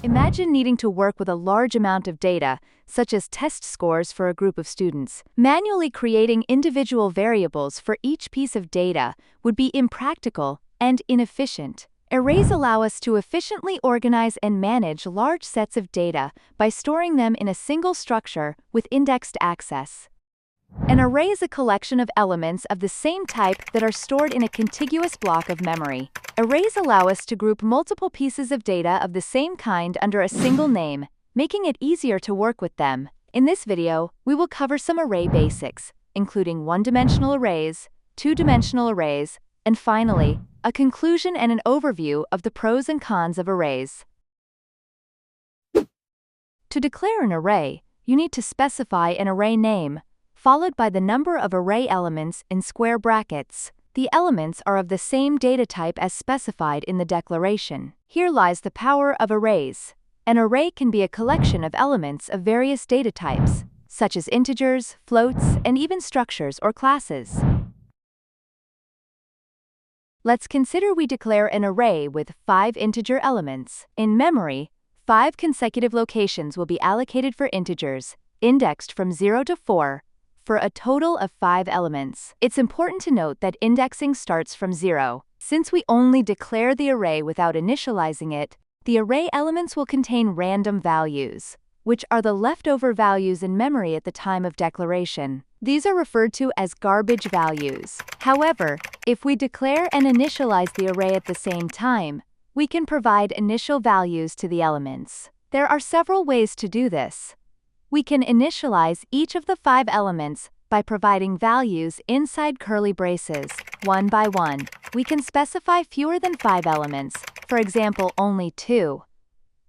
Imagine needing to work with a large amount of data, such as test scores for a group of students. Manually creating individual variables for each piece of data would be impractical and inefficient. Arrays allow us to efficiently organize and manage large sets of data by storing them in a single structure with indexed access. An array is a collection of elements of the same type that are stored in a contiguous block of memory. Arrays allow us to group multiple pieces of data of the same kind under a single name, making it easier to work with them. In this video, we will cover some array basics, including one-dimensional arrays, two-dimensional arrays, and finally, a conclusion and an overview of the pros and cons of arrays. To declare an array, you need to specify an array name, followed by the number of array elements in square brackets. The elements are of the same data type as specified in the declaration. Here lies the power of arrays. An array can be a collection of elements of various data types, such as integers, floats, and even structures or classes. Let's consider we declare an array with 5 integer elements. In memory, 5 consecutive locations will be allocated for integers, indexed from 0 to 4, for a total of 5 elements. It's important to note that indexing starts from 0. Since we only declare the array without initializing it, the array elements will contain random values, which are the leftover values in memory at the time of declaration. These are referred to as garbage values. However, if we declare and initialize the array at the same time, we can provide initial values to the elements. There are several ways to do this. We can initialize each of the 5 elements by providing values inside curly braces, one by one. We can specify fewer than 5 elements, for example only 2,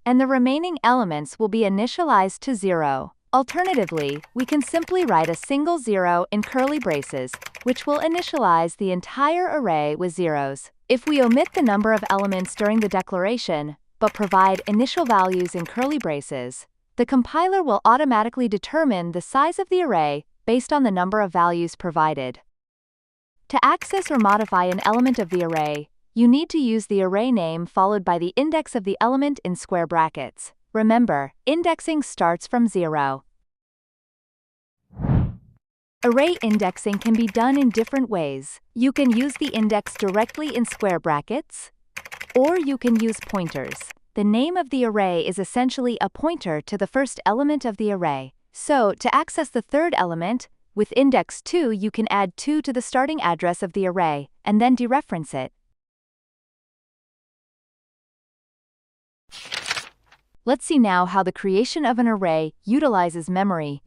and the remaining elements will be initialized to 0. Alternatively, we can simply write a single 0 in curly braces, which will initialize the entire array with zeros. If we omit the number of elements during the declaration, but provide initial values in curly braces, the compiler will automatically determine the size of the array based on the number of values provided. To access or modify an element of the array, you need to use the array name followed by the index of the element in square brackets. Remember, indexing starts from 0. Array indexing can be done in different ways. You can use the index directly in square brackets, or you can use pointers. The name of the array is essentially a pointer to the first element of the array. So, to access the third element, with index 2 you can add 2 to the starting address of the array, and then dereference it. Let's see now how the creation of an array utilizes memory.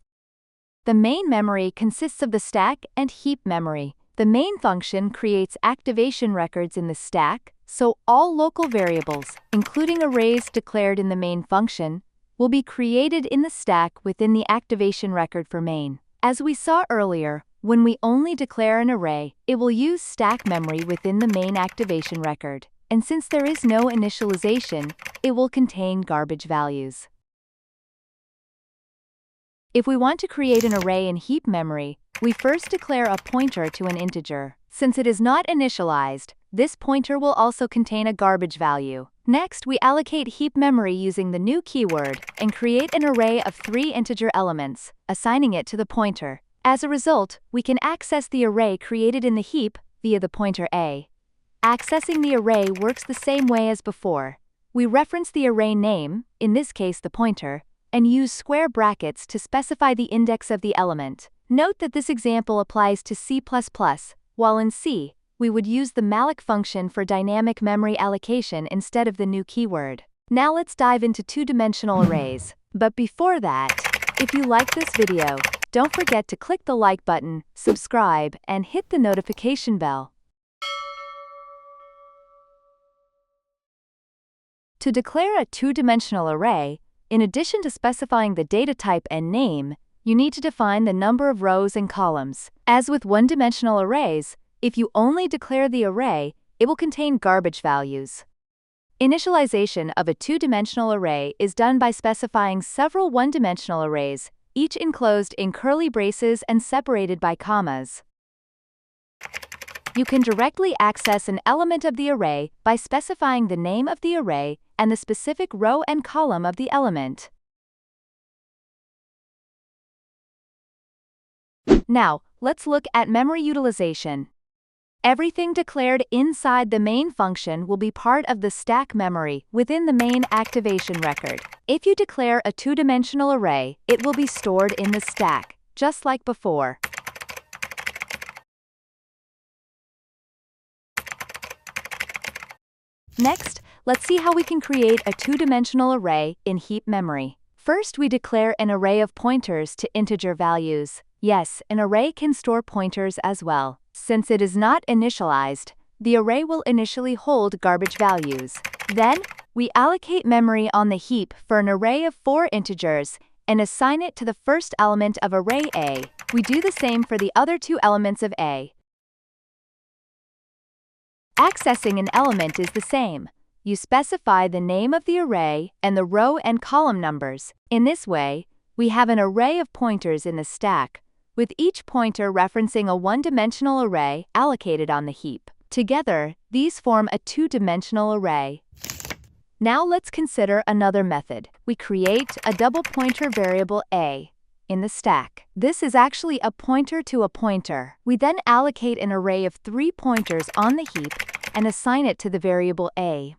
The main memory consists of the stack and heap memory. The main function creates activation records in the stack, so all local variables, including arrays declared in the main function, will be created in the stack within the activation record for main. As we saw earlier, when we only declare an array, it will use stack memory within the main activation record. And since there is no initialization, it will contain garbage values. If we want to create an array in heap memory, we first declare a pointer to an integer. Since it is not initialized, this pointer will also contain a garbage value. Next, we allocate heap memory using the new keyword and create an array of 3 integer elements, assigning it to the pointer. As a result, we can access the array created in the heap via the pointer a. Accessing the array works the same way as before. We reference the array name, in this case the pointer, and use square brackets to specify the index of the element. Note that this example applies to C++, while in C, we would use the malloc function for dynamic memory allocation instead of the new keyword. Now let's dive into two-dimensional arrays. But before that, if you like this video, don't forget to click the like button, subscribe, and hit the notification bell. To declare a two-dimensional array, in addition to specifying the data type and name, you need to define the number of rows and columns. As with one-dimensional arrays, if you only declare the array, it will contain garbage values. Initialization of a two-dimensional array is done by specifying several one-dimensional arrays, each enclosed in curly braces and separated by commas. You can directly access an element of the array by specifying the name of the array and the specific row and column of the element. Now, let's look at memory utilization. Everything declared inside the main function will be part of the stack memory within the main activation record. If you declare a two-dimensional array, it will be stored in the stack, just like before. Next, let's see how we can create a two-dimensional array in heap memory. First, we declare an array of pointers to integer values. Yes, an array can store pointers as well. Since it is not initialized, the array will initially hold garbage values. Then, we allocate memory on the heap for an array of 4 integers and assign it to the first element of array A. We do the same for the other 2 elements of A. Accessing an element is the same. You specify the name of the array and the row and column numbers. In this way, we have an array of pointers in the stack, with each pointer referencing a one-dimensional array allocated on the heap. Together, these form a two-dimensional array. Now let's consider another method. We create a double pointer variable A in the stack. This is actually a pointer to a pointer. We then allocate an array of 3 pointers on the heap and assign it to the variable A.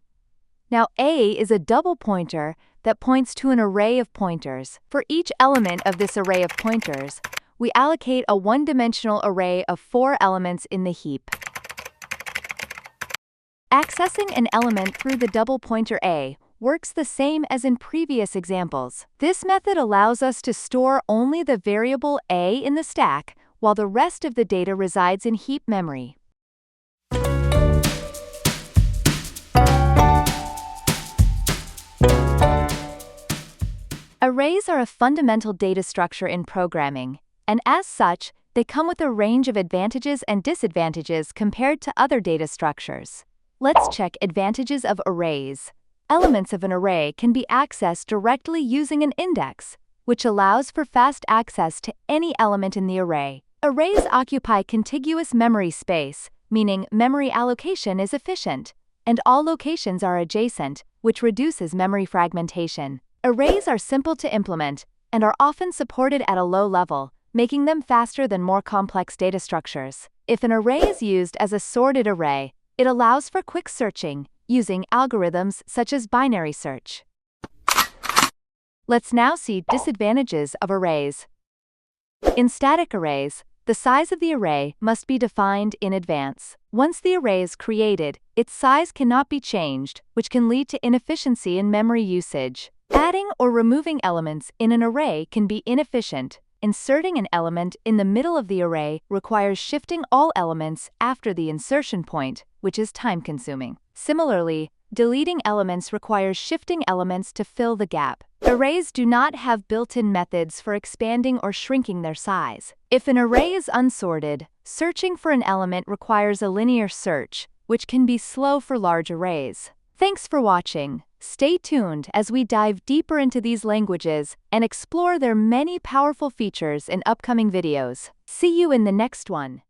Now A is a double pointer that points to an array of pointers. For each element of this array of pointers, we allocate a one-dimensional array of 4 elements in the heap. Accessing an element through the double pointer A works the same as in previous examples. This method allows us to store only the variable A in the stack, while the rest of the data resides in heap memory. Arrays are a fundamental data structure in programming, and as such, they come with a range of advantages and disadvantages compared to other data structures. Let's check advantages of arrays. Elements of an array can be accessed directly using an index, which allows for fast access to any element in the array. Arrays occupy contiguous memory space, meaning memory allocation is efficient, and all locations are adjacent, which reduces memory fragmentation. Arrays are simple to implement and are often supported at a low level, making them faster than more complex data structures. If an array is used as a sorted array, it allows for quick searching using algorithms such as binary search. Let's now see disadvantages of arrays. In static arrays, the size of the array must be defined in advance. Once the array is created, its size cannot be changed, which can lead to inefficiency in memory usage. Adding or removing elements in an array can be inefficient. Inserting an element in the middle of the array requires shifting all elements after the insertion point, which is time-consuming. Similarly, deleting elements requires shifting elements to fill the gap. Arrays do not have built-in methods for expanding or shrinking their size. If an array is unsorted, searching for an element requires a linear search, which can be slow for large arrays. Thanks for watching. Stay tuned as we dive deeper into these languages and explore their many powerful features in upcoming videos. See you in the next one.